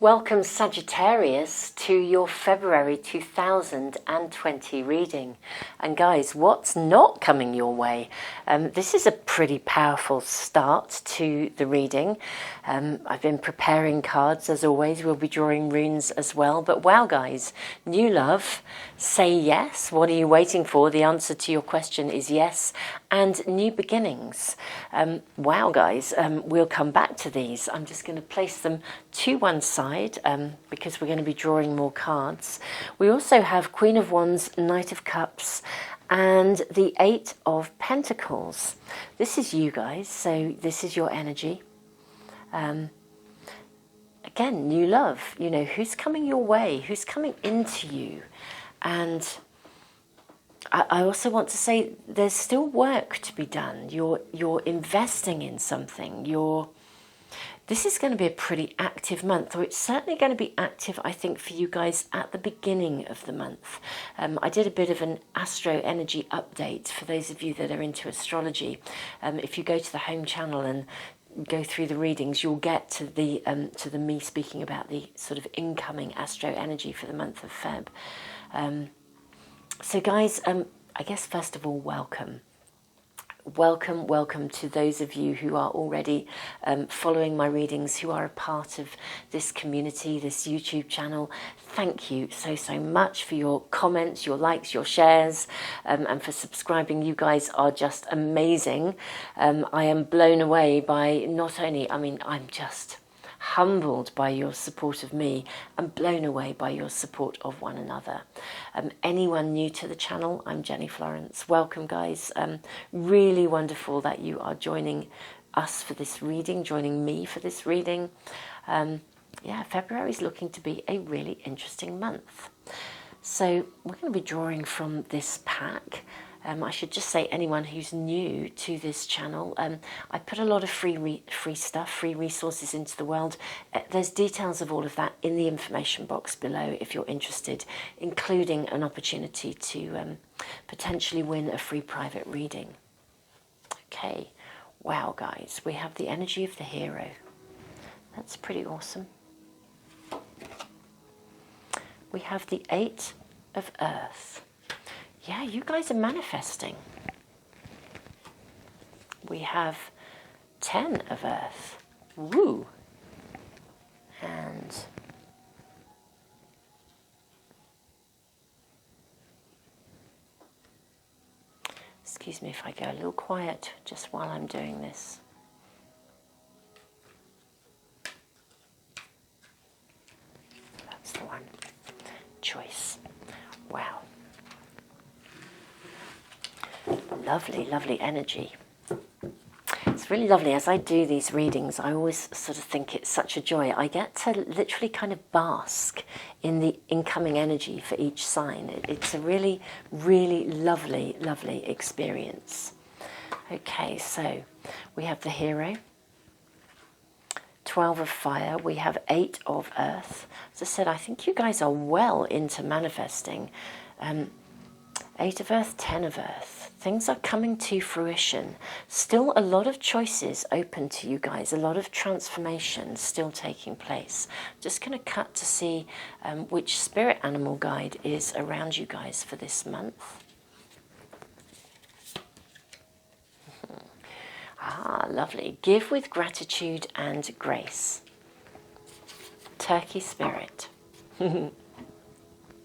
Welcome Sagittarius to your February 2020 reading. And guys, what's not coming your way? This is a pretty powerful start to the reading. I've been preparing cards as always. We'll be drawing runes as well. But wow guys, new love, say yes. What are you waiting for? The answer to your question is yes. And new beginnings. Wow guys, we'll come back to these. I'm just going to place them to one side. Because we're going to be drawing more cards. We also have Queen of Wands, Knight of Cups and the Eight of Pentacles. This is you guys, so this is your energy. Again, new love, you know, who's coming your way, who's coming into you. And I also want to say there's still work to be done. You're investing in something. This is going to be a pretty active month, or it's certainly going to be active, I think, for you guys at the beginning of the month. I did a bit of an astro energy update for those of you that are into astrology. If you go to the home channel and go through the readings, you'll get to the me speaking about the sort of incoming astro energy for the month of Feb. So guys, I guess first of all, welcome. Welcome to those of you who are already following my readings, who are a part of this community, this YouTube channel. Thank you so much for your comments, your likes, your shares, and for subscribing. You guys are just amazing. I am blown away by not only, I'm just humbled by your support of me and blown away by your support of one another. Anyone new to the channel, I'm Jenny Florence. Welcome guys. Really wonderful that you are joining us for this reading, joining me for this reading. Yeah, February is looking to be a really interesting month. So we're going to be drawing from this pack. I should just say, anyone who's new to this channel, I put a lot of free stuff, free resources into the world. There's details of all of that in the information box below if you're interested, including an opportunity to potentially win a free private reading. Okay, wow guys, we have the energy of the hero. That's pretty awesome. We have the Eight of Earth. Yeah, you guys are manifesting. We have 10 of Earth. Woo! And excuse me if I go a little quiet just while I'm doing this. That's the one. Choice. Wow. Lovely, lovely energy. It's really lovely. As I do these readings, I always sort of think it's such a joy. I get to literally kind of bask in the incoming energy for each sign. It's a really, really lovely, lovely experience. Okay, so we have the hero, 12 of fire, we have 8 of earth. As I said, I think you guys are well into manifesting. 8 of earth, 10 of earth. Things are coming to fruition. Still a lot of choices open to you guys. A lot of transformation still taking place. Just going to cut to see which spirit animal guide is around you guys for this month. Ah, lovely. Give with gratitude and grace. Turkey spirit.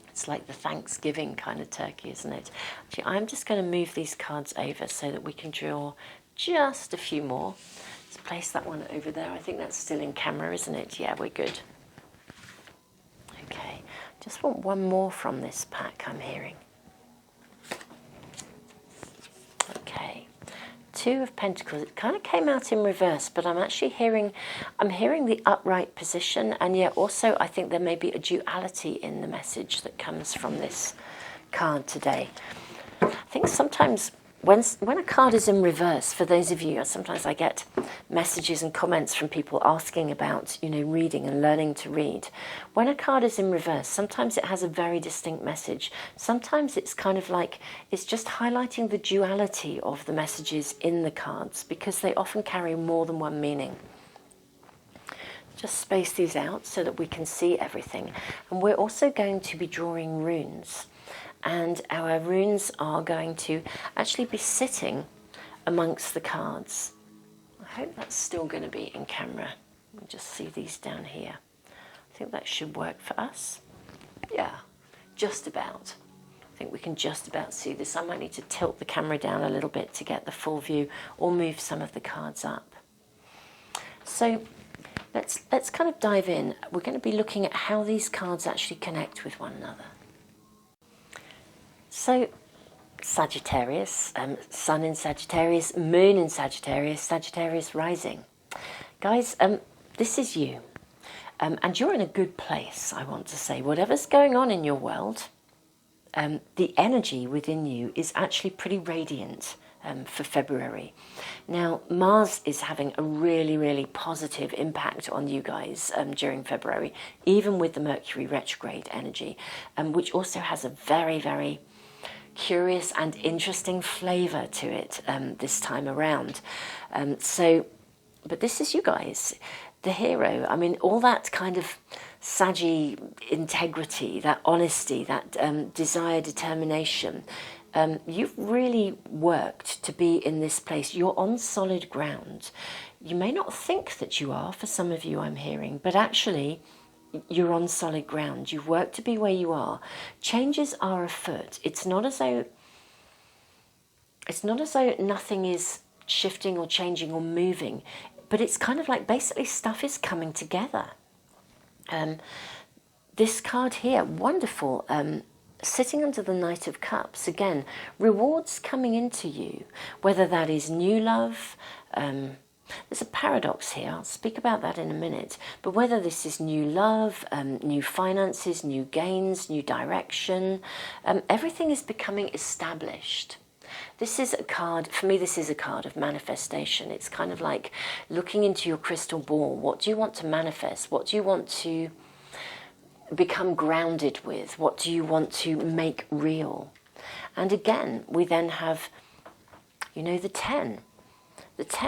It's like the Thanksgiving kind of turkey, isn't it? Actually, I'm just going to move these cards over so that we can draw just a few more. Let's place that one over there. I think that's still in camera, isn't it? Yeah, we're good. Okay, just want one more from this pack, I'm hearing. Okay. 2 of Pentacles. It kind of came out in reverse, but I'm actually hearing the upright position, and yet also I think there may be a duality in the message that comes from this card today. I think sometimes when a card is in reverse, for those of you, sometimes I get messages and comments from people asking about, you know, reading and learning to read. When a card is in reverse, sometimes it has a very distinct message. Sometimes it's kind of like it's just highlighting the duality of the messages in the cards, because they often carry more than one meaning. just space these out so that we can see everything. And we're also going to be drawing runes. And our runes are going to actually be sitting amongst the cards. I hope that's still going to be in camera. We'll just see these down here. I think that should work for us. Yeah, just about. I think we can just about see this. I might need to tilt the camera down a little bit to get the full view, or move some of the cards up. So let's kind of dive in. We're going to be looking at how these cards actually connect with one another. So Sagittarius, Sun in Sagittarius, Moon in Sagittarius, Sagittarius Rising. Guys, this is you. And you're in a good place, I want to say. Whatever's going on in your world, the energy within you is actually pretty radiant for February. Now, Mars is having a really, really positive impact on you guys during February, even with the Mercury retrograde energy, which also has a very, very curious and interesting flavour to it this time around. But this is you guys, the hero. I mean, all that kind of Saggy integrity, that honesty, that desire, determination. You've really worked to be in this place. You're on solid ground. You may not think that you are, for some of you I'm hearing, but actually you're on solid ground. You've worked to be where you are. Changes are afoot. It's not as though nothing is shifting or changing or moving, but it's kind of like basically stuff is coming together. This card here, wonderful, sitting under the Knight of Cups. Again, rewards coming into you, whether that is new love. There's a paradox here, I'll speak about that in a minute, but whether this is new love, new finances, new gains, new direction, everything is becoming established. This is a card, for me this is a card of manifestation. It's kind of like looking into your crystal ball. What do you want to manifest? What do you want to become grounded with? What do you want to make real? And again, we then have, you know, the 10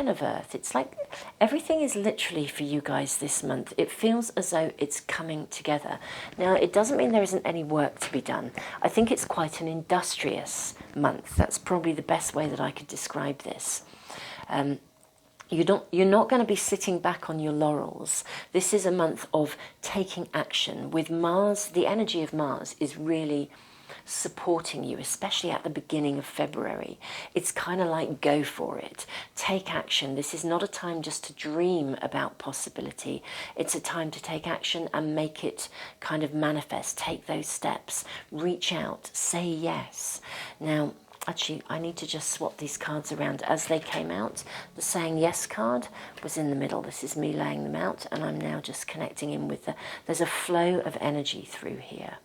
of Earth. It's like everything is literally for you guys this month. It feels as though it's coming together. Now, it doesn't mean there isn't any work to be done. I think it's quite an industrious month. That's probably the best way that I could describe this. You're not going to be sitting back on your laurels. This is a month of taking action. With Mars, the energy of Mars is really supporting you, especially at the beginning of February. It's kind of like go for it. Take action. This is not a time just to dream about possibility. It's a time to take action and make it kind of manifest. Take those steps. Reach out. Say yes. Now, actually, I need to just swap these cards around as they came out. The saying yes card was in the middle. This is me laying them out, and I'm now just connecting in with there's a flow of energy through here.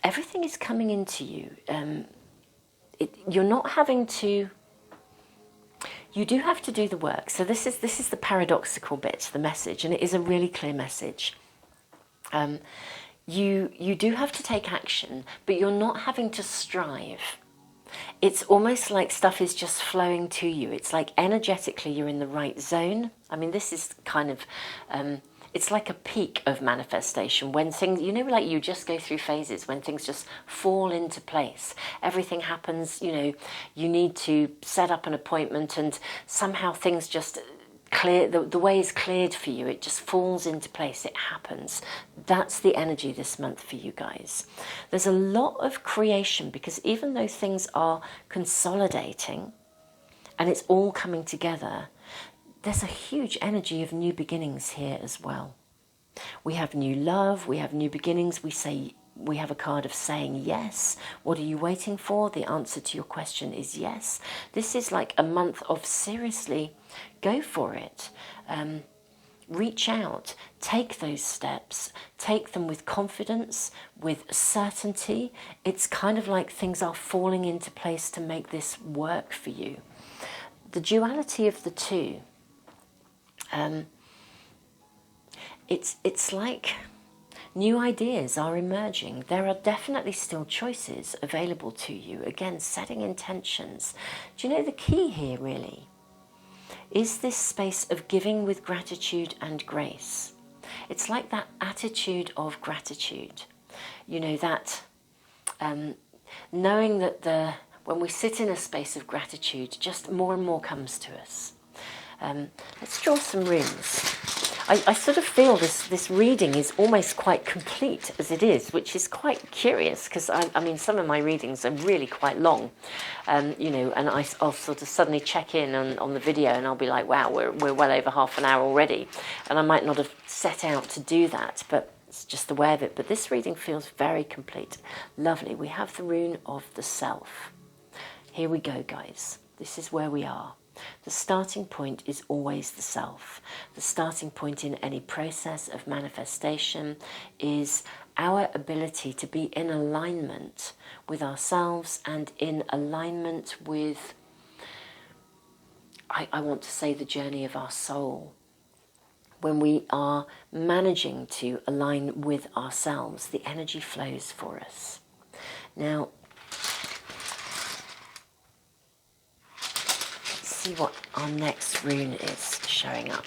Everything is coming into you. You're not having to. You do have to do the work. So this is the paradoxical bit, the message, and it is a really clear message. You do have to take action, but you're not having to strive. It's almost like stuff is just flowing to you. It's like energetically you're in the right zone. I mean, this is kind of. It's like a peak of manifestation when things, you know, like you just go through phases when things just fall into place. Everything happens, you know, you need to set up an appointment and somehow things just clear, the way is cleared for you. It just falls into place. It happens. That's the energy this month for you guys. There's a lot of creation because even though things are consolidating and it's all coming together, there's a huge energy of new beginnings here as well. We have new love, we have new beginnings. We have a card of saying yes. What are you waiting for? The answer to your question is yes. This is like a month of seriously go for it. Reach out, take those steps, take them with confidence, with certainty. It's kind of like things are falling into place to make this work for you. The duality of the two. It's like new ideas are emerging. There are definitely still choices available to you. Again, setting intentions. Do you know the key here really is this space of giving with gratitude and grace. It's like that attitude of gratitude. You know, that knowing that when we sit in a space of gratitude, just more and more comes to us. Let's draw some runes. I sort of feel this reading is almost quite complete as it is, which is quite curious, because I mean, some of my readings are really quite long, you know, and I'll sort of suddenly check in on the video and I'll be like, wow, we're well over half an hour already. And I might not have set out to do that, but it's just the way of it. But this reading feels very complete. Lovely. We have the rune of the self. Here we go, guys. This is where we are. The starting point is always the self. The starting point in any process of manifestation is our ability to be in alignment with ourselves and in alignment with, I want to say, the journey of our soul. When we are managing to align with ourselves, the energy flows for us. Now, see what our next rune is showing up.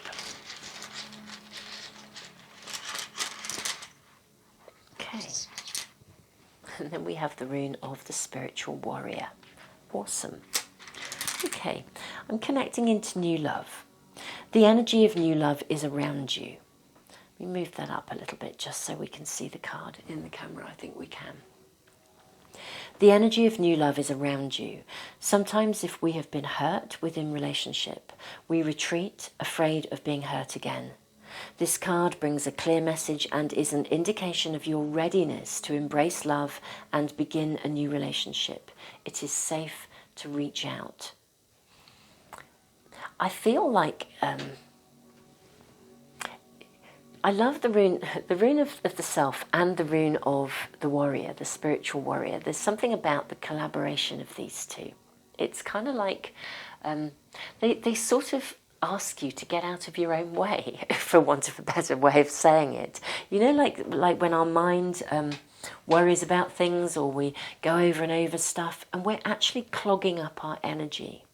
Okay. And then we have the rune of the spiritual warrior. Awesome. Okay, I'm connecting into new love. The energy of new love is around you. Let me move that up a little bit just so we can see the card in the camera. I think we can. The energy of new love is around you. Sometimes if we have been hurt within relationship, we retreat, afraid of being hurt again. This card brings a clear message and is an indication of your readiness to embrace love and begin a new relationship. It is safe to reach out. I feel like I love the rune of the self and the rune of the warrior, the spiritual warrior. There's something about the collaboration of these two. It's kind of like they sort of ask you to get out of your own way, for want of a better way of saying it. You know, like when our mind worries about things, or we go over and over stuff, and we're actually clogging up our energy.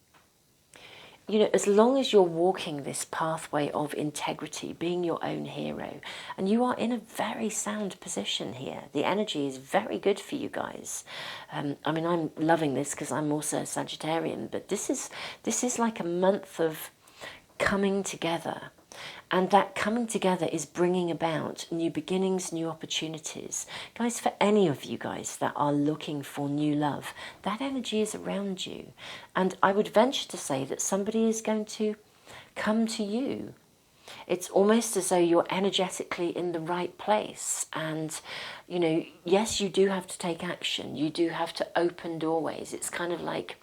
You know, as long as you're walking this pathway of integrity, being your own hero, and you are in a very sound position here, the energy is very good for you guys. I mean, I'm loving this because I'm also a Sagittarian, but this is like a month of coming together. And that coming together is bringing about new beginnings, new opportunities. Guys, for any of you guys that are looking for new love, that energy is around you. And I would venture to say that somebody is going to come to you. It's almost as though you're energetically in the right place. And, you know, yes, you do have to take action. You do have to open doorways. It's kind of like,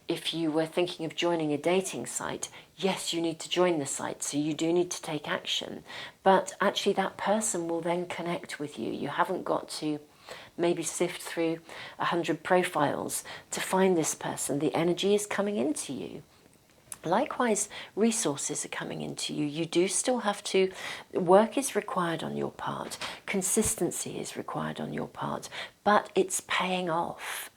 if you were thinking of joining a dating site, yes, you need to join the site, so you do need to take action. But actually that person will then connect with you. You haven't got to maybe sift through 100 profiles to find this person. The energy is coming into you. Likewise, resources are coming into you. You do still have to, work is required on your part. Consistency is required on your part, but it's paying off.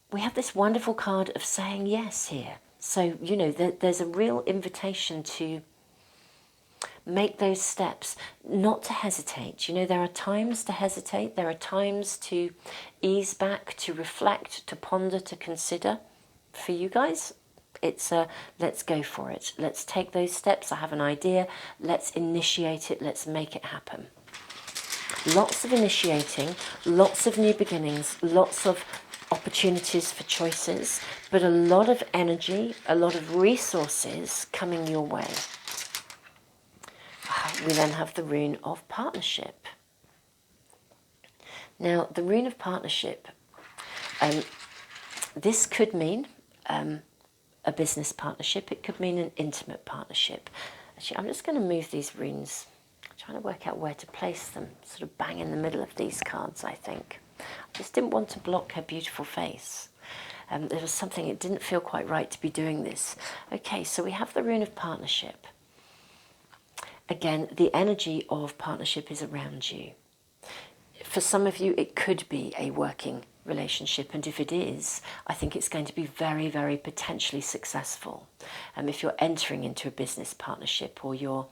We have this wonderful card of saying yes here. So, you know, there's a real invitation to make those steps, not to hesitate. You know, there are times to hesitate. There are times to ease back, to reflect, to ponder, to consider. For you guys, it's let's go for it. Let's take those steps. I have an idea. Let's initiate it. Let's make it happen. Lots of initiating, lots of new beginnings, lots of opportunities for choices, but a lot of energy, a lot of resources coming your way. We then have the rune of partnership. Now, the rune of partnership, this could mean a business partnership. It could mean an intimate partnership. Actually, I'm just going to move these runes. I'm trying to work out where to place them. Sort of bang in the middle of these cards, I think. I just didn't want to block her beautiful face. There was something, it didn't feel quite right to be doing this. Okay, so we have the rune of partnership. Again, the energy of partnership is around you. For some of you, it could be a working relationship, and if it is, I think it's going to be very, very potentially successful. If you're entering into a business partnership or you're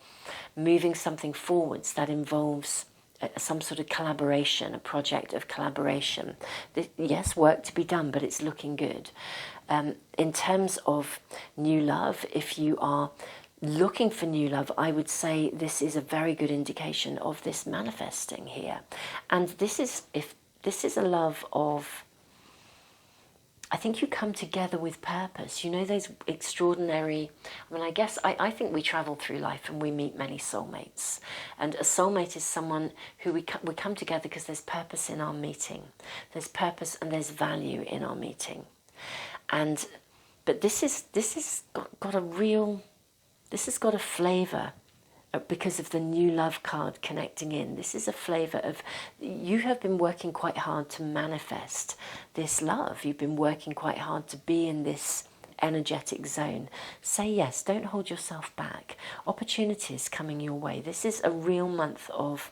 moving something forwards that involves some sort of collaboration, a project of collaboration, yes, work to be done, but it's looking good. In terms of new love, if you are looking for new love, I would say this is a very good indication of this manifesting here. And this is a love of, I think you come together with purpose. You know, those extraordinary, I think we travel through life and we meet many soulmates. And a soulmate is someone who we come together because there's purpose in our meeting. There's purpose and there's value in our meeting. But this has got a flavour because of the new love card connecting in. This is a flavour of, you have been working quite hard to manifest this love. You've been working quite hard to be in this energetic zone. Say yes, don't hold yourself back. Opportunities coming your way. This is a real month of,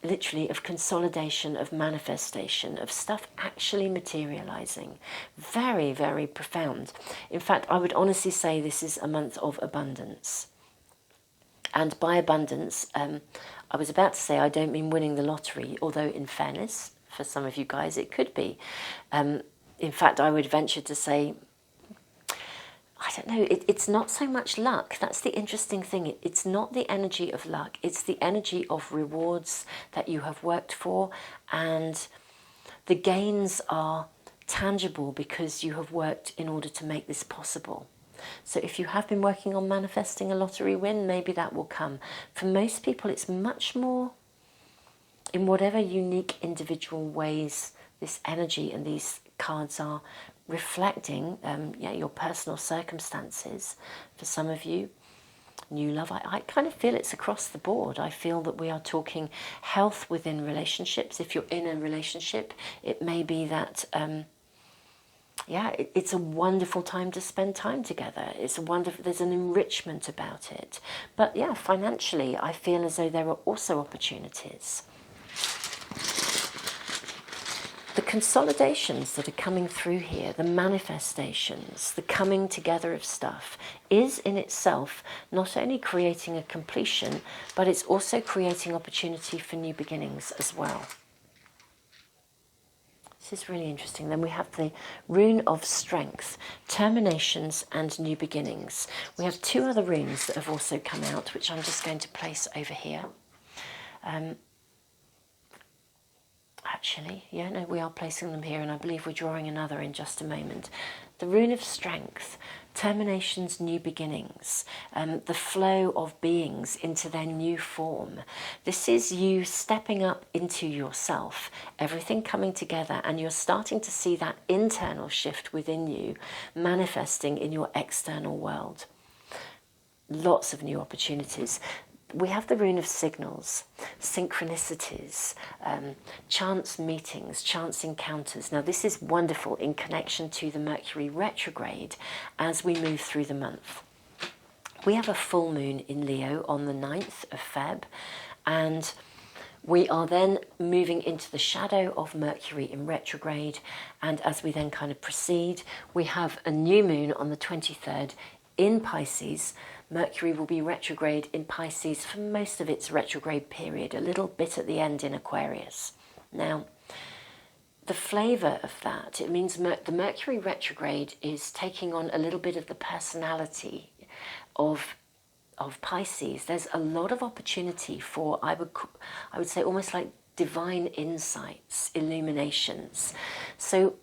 literally, of consolidation, of manifestation, of stuff actually materialising. Very, very profound. In fact, I would honestly say this is a month of abundance. And by abundance, I was about to say I don't mean winning the lottery, although in fairness, for some of you guys, it could be. In fact, I would venture to say, I don't know, it's not so much luck. That's the interesting thing. It's not the energy of luck. It's the energy of rewards that you have worked for, and the gains are tangible because you have worked in order to make this possible. So if you have been working on manifesting a lottery win, maybe that will come. For most people, it's much more, in whatever unique individual ways this energy and these cards are reflecting your personal circumstances. For some of you, new love, I kind of feel it's across the board. I feel that we are talking health within relationships. If you're in a relationship, it may be that it's a wonderful time to spend time together. There's an enrichment about it. But yeah, financially, I feel as though there are also opportunities. The consolidations that are coming through here, the manifestations, the coming together of stuff, is in itself not only creating a completion, but it's also creating opportunity for new beginnings as well. This is really interesting. Then we have the Rune of Strength, terminations and new beginnings. We have two other runes that have also come out, which I'm just going to place over here. We are placing them here, and I believe we're drawing another in just a moment. The Rune of Strength, terminations, new beginnings, the flow of beings into their new form. This is you stepping up into yourself, everything coming together, and you're starting to see that internal shift within you manifesting in your external world. Lots of new opportunities. We have the Rune of Signals, synchronicities, chance meetings, chance encounters. Now this is wonderful in connection to the Mercury retrograde as we move through the month. We have a full moon in Leo on the 9th of Feb, and we are then moving into the shadow of Mercury in retrograde, and as we then kind of proceed, we have a new moon on the 23rd in Pisces. Mercury will be retrograde in Pisces for most of its retrograde period, a little bit at the end in Aquarius. Now, the flavour of that, it means the Mercury retrograde is taking on a little bit of the personality of Pisces. There's a lot of opportunity for, I would say, almost like divine insights, illuminations. So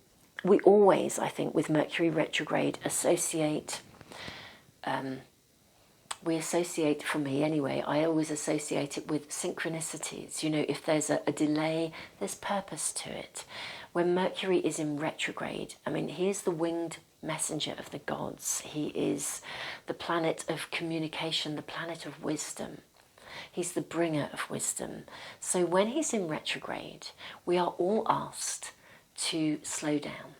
we always, I think, with Mercury retrograde associate... for me anyway, I always associate it with synchronicities. You know, if there's a delay, there's purpose to it. When Mercury is in retrograde, I mean, he is the winged messenger of the gods. He is the planet of communication, the planet of wisdom. He's the bringer of wisdom. So when he's in retrograde, we are all asked to slow down,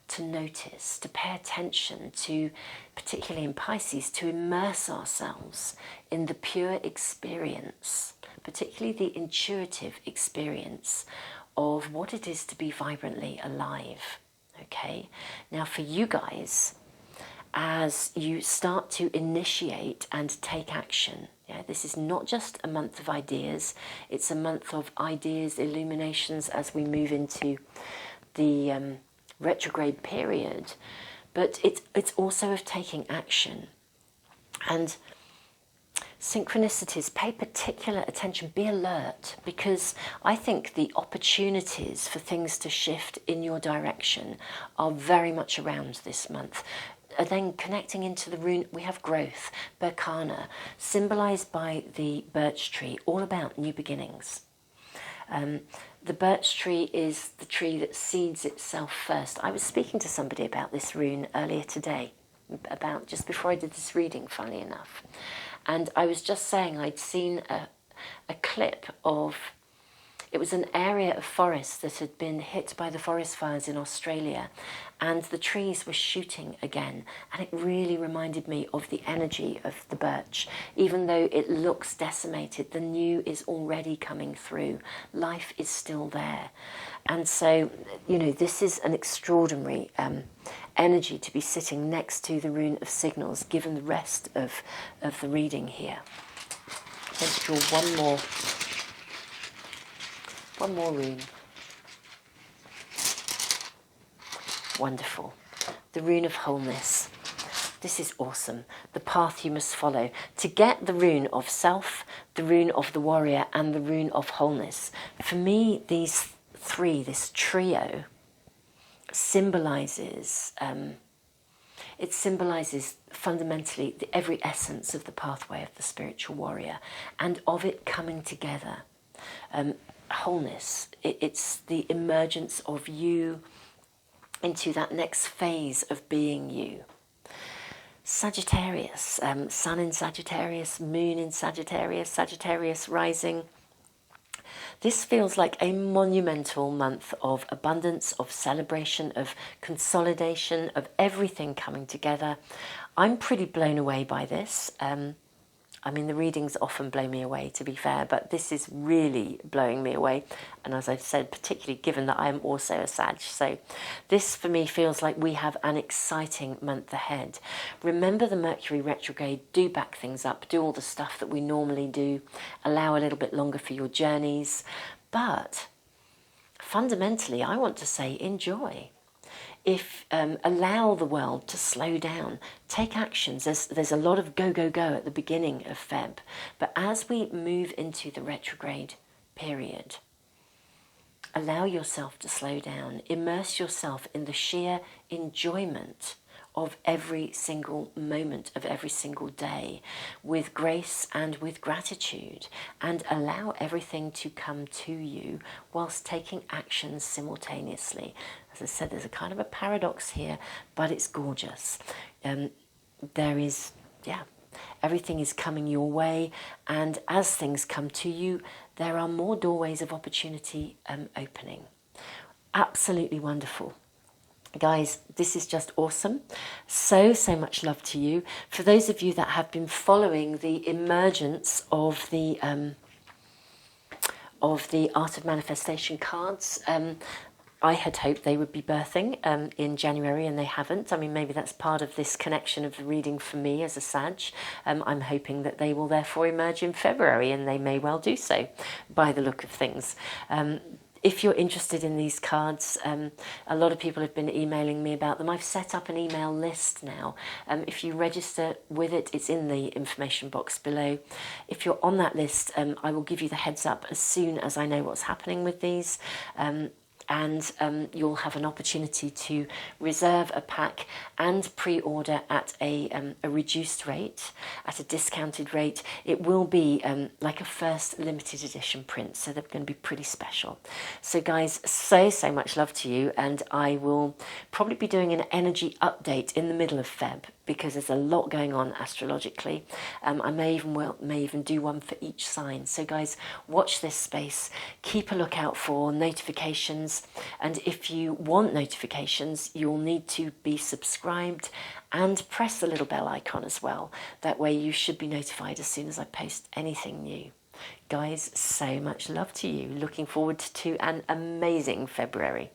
to notice, to pay attention, to, particularly in Pisces, to immerse ourselves in the pure experience, particularly the intuitive experience of what it is to be vibrantly alive. Okay, now for you guys, as you start to initiate and take action, yeah, this is not just a month of ideas, it's a month of ideas, illuminations as we move into the retrograde period, but it's also of taking action. And synchronicities, pay particular attention, be alert, because I think the opportunities for things to shift in your direction are very much around this month. And then connecting into the rune, we have growth, Berkana, symbolised by the birch tree, all about new beginnings. The birch tree is the tree that seeds itself first. I was speaking to somebody about this rune earlier today, about just before I did this reading, funnily enough. And I was just saying I'd seen a clip of, it was an area of forest that had been hit by the forest fires in Australia, and the trees were shooting again, and it really reminded me of the energy of the birch. Even though it looks decimated, the new is already coming through. Life is still there. And so, you know, this is an extraordinary energy to be sitting next to the rune of signals, given the rest of the reading here. Let's draw one more rune. Wonderful. The rune of wholeness. This is awesome. The path you must follow. To get the rune of self, the rune of the warrior, and the rune of wholeness. For me, these three, this trio, symbolises, it symbolises fundamentally the every essence of the pathway of the spiritual warrior and of it coming together. Wholeness, it's the emergence of you into that next phase of being you. Sagittarius, Sun in Sagittarius, Moon in Sagittarius, Sagittarius Rising. This feels like a monumental month of abundance, of celebration, of consolidation, of everything coming together. I'm pretty blown away by this. I mean, the readings often blow me away, to be fair, but this is really blowing me away. And as I've said, particularly given that I'm also a Sag. So this, for me, feels like we have an exciting month ahead. Remember the Mercury retrograde, do back things up, do all the stuff that we normally do, allow a little bit longer for your journeys. But fundamentally, I want to say enjoy. Allow the world to slow down, take actions. There's a lot of go, go, go at the beginning of Feb, but as we move into the retrograde period, allow yourself to slow down, immerse yourself in the sheer enjoyment of every single moment of every single day with grace and with gratitude, and allow everything to come to you whilst taking actions simultaneously. As I said, there's a kind of a paradox here, but it's gorgeous. There is, everything is coming your way, and as things come to you, there are more doorways of opportunity opening. Absolutely wonderful. Guys, this is just awesome. So much love to you. For those of you that have been following the emergence of the Art of Manifestation cards, I had hoped they would be birthing in January, and they haven't. I mean, maybe that's part of this connection of the reading for me as a Sag. I'm hoping that they will therefore emerge in February, and they may well do so by the look of things. If you're interested in these cards, a lot of people have been emailing me about them. I've set up an email list now. If you register with it, it's in the information box below. If you're on that list, I will give you the heads up as soon as I know what's happening with these. And you'll have an opportunity to reserve a pack and pre-order at a reduced rate, at a discounted rate. It will be like a first limited edition print, so they're going to be pretty special. So guys, so much love to you, and I will probably be doing an energy update in the middle of Feb, because there's a lot going on astrologically. I may even do one for each sign. So guys, watch this space. Keep a lookout for notifications. And if you want notifications, you'll need to be subscribed and press the little bell icon as well. That way you should be notified as soon as I post anything new. Guys, so much love to you. Looking forward to an amazing February.